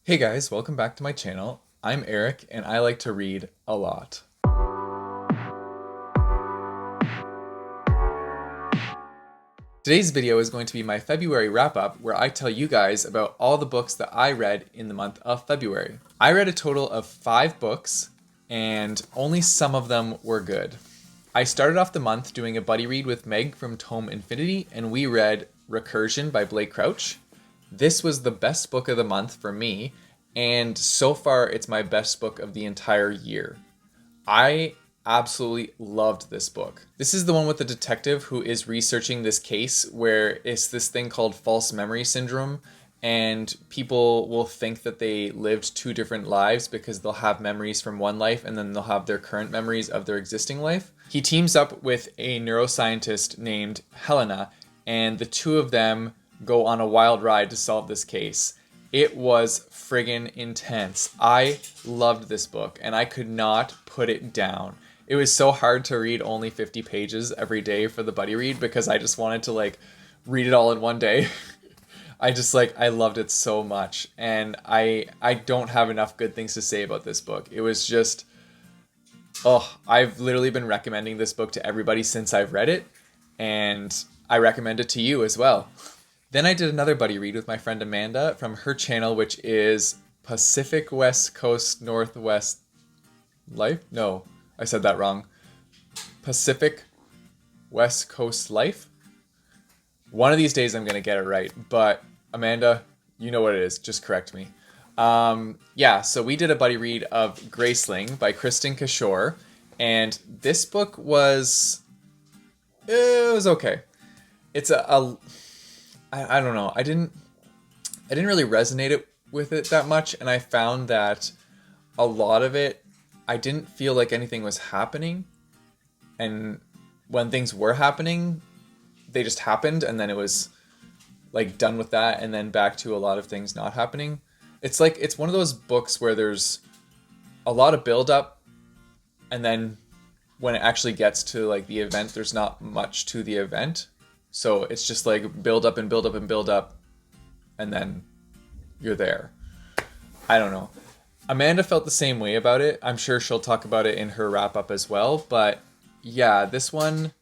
Hey guys, welcome back to my channel. I'm Eric and I like to read a lot. Today's video is going to be my February wrap up where I tell you guys about all the books that I read in the month of February. I read a total of 5 books and only some of them were good. I started off the month doing a buddy read with Meg from Tome Infinity and we read Recursion by Blake Crouch. This was the best book of the month for me, and so far it's my best book of the entire year. I absolutely loved this book. This is the one with the detective who is researching this case where it's this thing called false memory syndrome, and people will think that they lived 2 different lives because they'll have memories from one life and then they'll have their current memories of their existing life. He teams up with a neuroscientist named Helena, and the two of them go on a wild ride to solve this case. It was friggin' intense. I loved this book and I could not put it down. It was so hard to read only 50 pages every day for the buddy read because I just wanted to read it all in one day. I loved it so much, and I don't have enough good things to say about this book. It was just, I've literally been recommending this book to everybody since I've read it, and I recommend it to you as well. Then I did another buddy read with my friend Amanda from her channel, which is Pacific West Coast Northwest Life? No, I said that wrong. Pacific West Coast Life? One of these days I'm going to get it right, but Amanda, you know what it is. Just correct me. So we did a buddy read of Graceling by Kristen Kishore, and this book was... it was okay. It's I don't know. I didn't really resonate with it that much, and I found that a lot of it, I didn't feel like anything was happening, and when things were happening, they just happened, and then it was done with that, and then back to a lot of things not happening. It's one of those books where there's a lot of build up, and then when it actually gets to the event, there's not much to the event. So it's just build up and build up and build up, and then you're there. I don't know. Amanda felt the same way about it. I'm sure she'll talk about it in her wrap up as well. But yeah, this one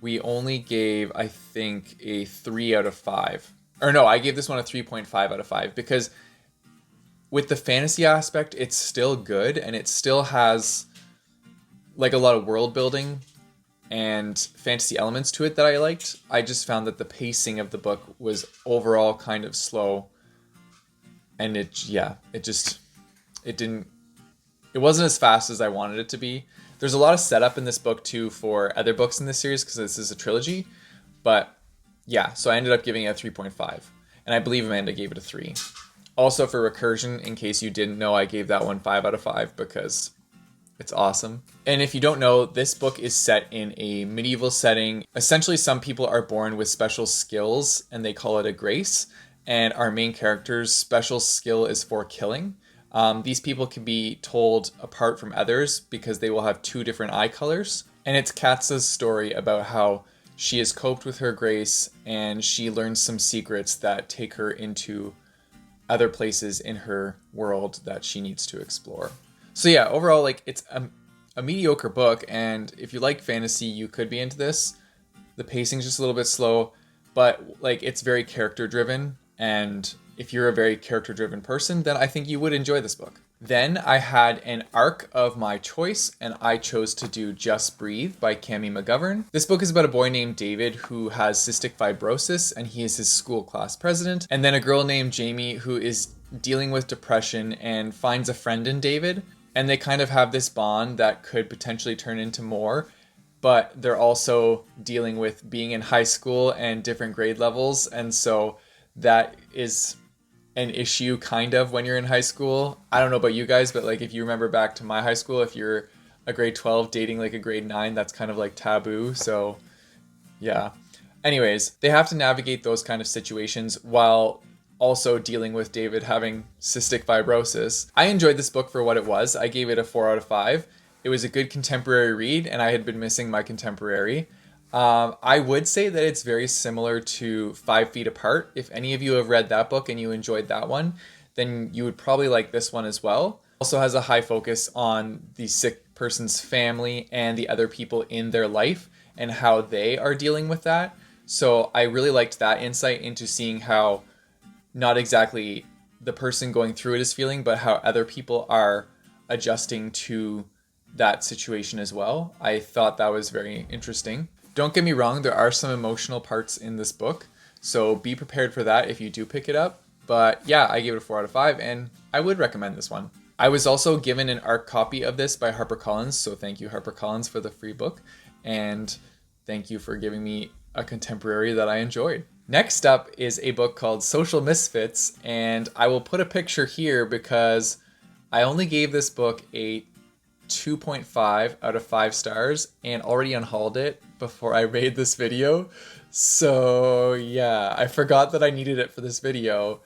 we only gave, I think, a 3 out of 5. Or no, I gave this one a 3.5 out of 5 because with the fantasy aspect, it's still good and it still has a lot of world building and fantasy elements to it that I liked. I just found that the pacing of the book was overall kind of slow, and it wasn't as fast as I wanted it to be. There's a lot of setup in this book too for other books in this series because this is a trilogy, but yeah, so I ended up giving it a 3.5, and I believe Amanda gave it a 3. Also for Recursion, in case you didn't know, I gave that one 5 out of 5 because it's awesome. And if you don't know, this book is set in a medieval setting. Essentially, some people are born with special skills and they call it a grace. And our main character's special skill is for killing. These people can be told apart from others because they will have 2 different eye colors. And it's Katza's story about how she has coped with her grace and she learns some secrets that take her into other places in her world that she needs to explore. So yeah, overall, it's a mediocre book, and if you like fantasy, you could be into this. The pacing's just a little bit slow, but it's very character driven, and if you're a very character driven person, then I think you would enjoy this book. Then I had an arc of my choice, and I chose to do Just Breathe by Cami McGovern. This book is about a boy named David who has cystic fibrosis, and he is his school class president, and then a girl named Jamie who is dealing with depression and finds a friend in David. And they kind of have this bond that could potentially turn into more, but they're also dealing with being in high school and different grade levels. And so that is an issue kind of when you're in high school. I don't know about you guys, but if you remember back to my high school, if you're a grade 12 dating a grade 9, that's kind of taboo. So yeah. Anyways, they have to navigate those kind of situations while also dealing with David having cystic fibrosis. I enjoyed this book for what it was. I gave it a 4 out of 5. It was a good contemporary read, and I had been missing my contemporary. I would say that it's very similar to 5 Feet Apart. If any of you have read that book and you enjoyed that one, then you would probably like this one as well. Also has a high focus on the sick person's family and the other people in their life and how they are dealing with that. So I really liked that insight into seeing how not exactly the person going through it is feeling, but how other people are adjusting to that situation as well. I thought that was very interesting. Don't get me wrong, there are some emotional parts in this book, so be prepared for that if you do pick it up. But yeah, I gave it a 4 out of 5, and I would recommend this one. I was also given an ARC copy of this by HarperCollins, so thank you HarperCollins for the free book, and thank you for giving me a contemporary that I enjoyed. Next up is a book called Social Misfits, and I will put a picture here because I only gave this book a 2.5 out of 5 stars and already unhauled it before I made this video. So yeah, I forgot that I needed it for this video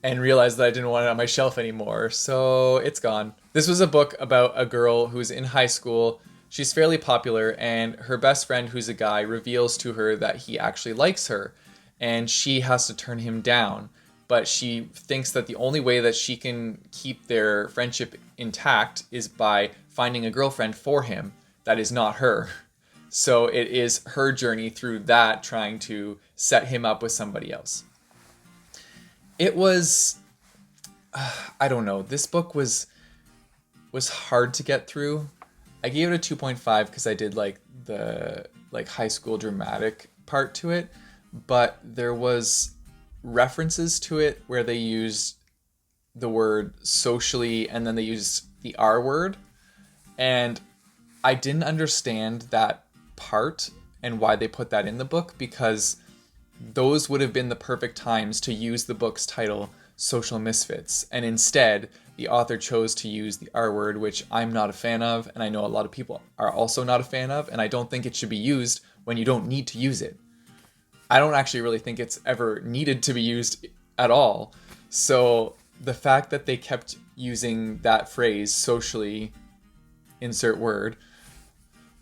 and realized that I didn't want it on my shelf anymore, so it's gone. This was a book about a girl who's in high school. She's fairly popular, and her best friend, who's a guy, reveals to her that he actually likes her, and she has to turn him down. But she thinks that the only way that she can keep their friendship intact is by finding a girlfriend for him that is not her. So it is her journey through that, trying to set him up with somebody else. It was, I don't know, this book was hard to get through. I gave it a 2.5 because I did like the high school dramatic part to it, but there was references to it where they used the word socially and then they used the R word, and I didn't understand that part and why they put that in the book, because those would have been the perfect times to use the book's title, Social Misfits, and instead the author chose to use the R word, which I'm not a fan of, and I know a lot of people are also not a fan of, and I don't think it should be used when you don't need to use it. I don't actually really think it's ever needed to be used at all. So the fact that they kept using that phrase, socially, insert word,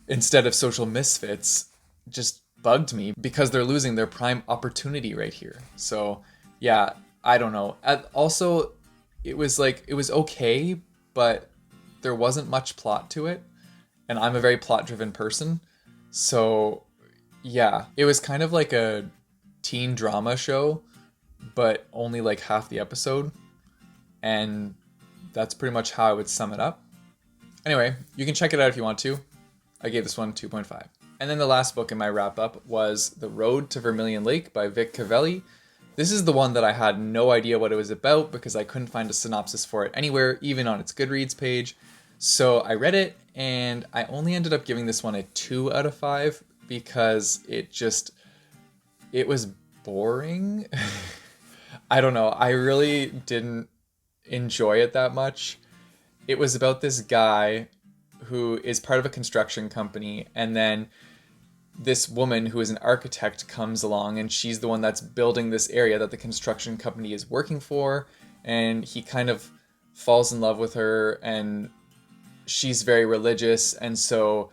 instead of social misfits, just bugged me, because they're losing their prime opportunity right here. So yeah, I don't know. Also, it was okay, but there wasn't much plot to it, and I'm a very plot-driven person. So yeah, it was kind of like a teen drama show, but only like half the episode, and that's pretty much how I would sum it up. Anyway, you can check it out if you want to. I gave this one 2.5. And then the last book in my wrap-up was The Road to Vermillion Lake by Vic Cavelli. This is the one that I had no idea what it was about because I couldn't find a synopsis for it anywhere, even on its Goodreads page. So I read it, and I only ended up giving this one a 2 out of 5 because it was boring. I don't know. I really didn't enjoy it that much. It was about this guy who is part of a construction company, and then this woman who is an architect comes along, and she's the one that's building this area that the construction company is working for, and he kind of falls in love with her, and she's very religious, and so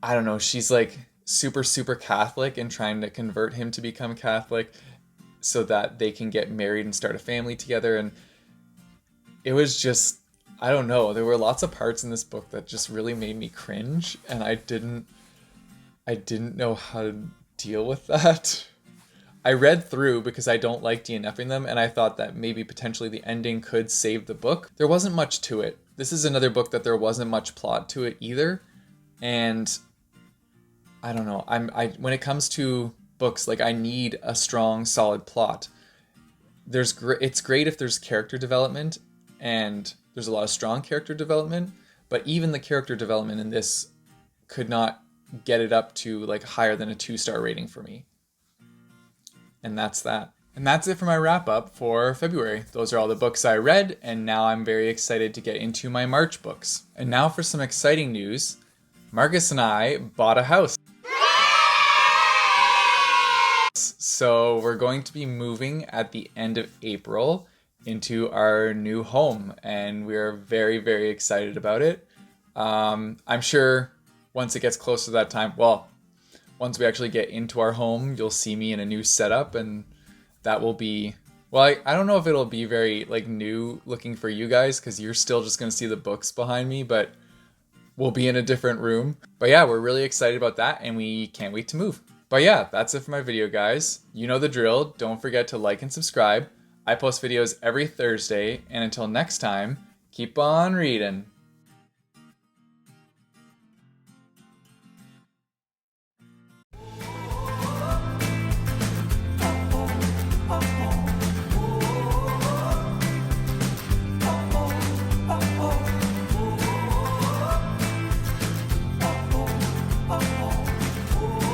I don't know, she's like super Catholic and trying to convert him to become Catholic so that they can get married and start a family together. And it was just, I don't know, there were lots of parts in this book that just really made me cringe, and I didn't know how to deal with that. I read through because I don't like DNFing them, and I thought that maybe potentially the ending could save the book. There wasn't much to it. This is another book that there wasn't much plot to it either, and I don't know. When it comes to books, like, I need a strong, solid plot. It's great if there's character development, and there's a lot of strong character development, but even the character development in this could not get it up to like higher than a 2-star rating for me. And that's that. And that's it for my wrap up for February. Those are all the books I read, and now I'm very excited to get into my March books. And now for some exciting news. Marcus and I bought a house. So we're going to be moving at the end of April into our new home, and we're very excited about it. I'm sure once it gets close to that time, well, once we actually get into our home, you'll see me in a new setup, and that will be Well, I don't know if it'll be very like new looking for you guys because you're still just gonna see the books behind me, but we'll be in a different room. But yeah, we're really excited about that and we can't wait to move. But yeah, that's it for my video, guys. You know the drill. Don't forget to like and subscribe. I post videos every Thursday, and until next time, keep on reading.